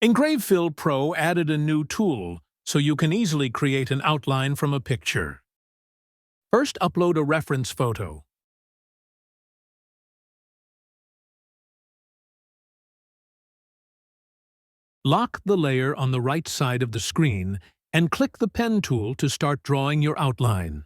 EngraveFill Pro added a new tool so you can easily create an outline from a picture. First, upload a reference photo. Lock the layer on the right side of the screen and click the pen tool to start drawing your outline.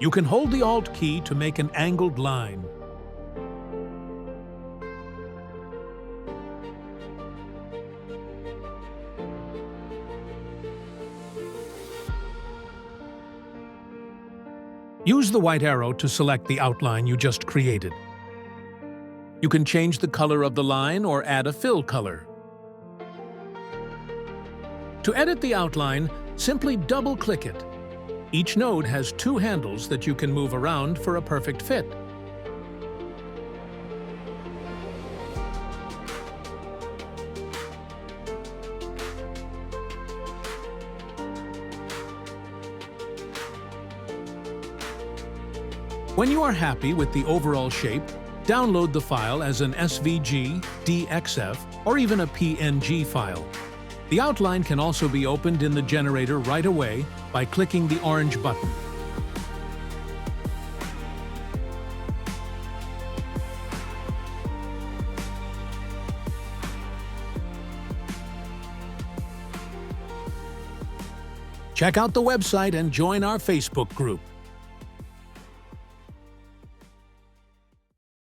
You can hold the Alt key to make an angled line. Use the white arrow to select the outline you just created. You can change the color of the line or add a fill color. To edit the outline, simply double-click it. Each node has two handles that you can move around for a perfect fit. When you are happy with the overall shape, download the file as an SVG, DXF, or even a PNG file. The outline can also be opened in the generator right away by clicking the orange button. Check out the website and join our Facebook group.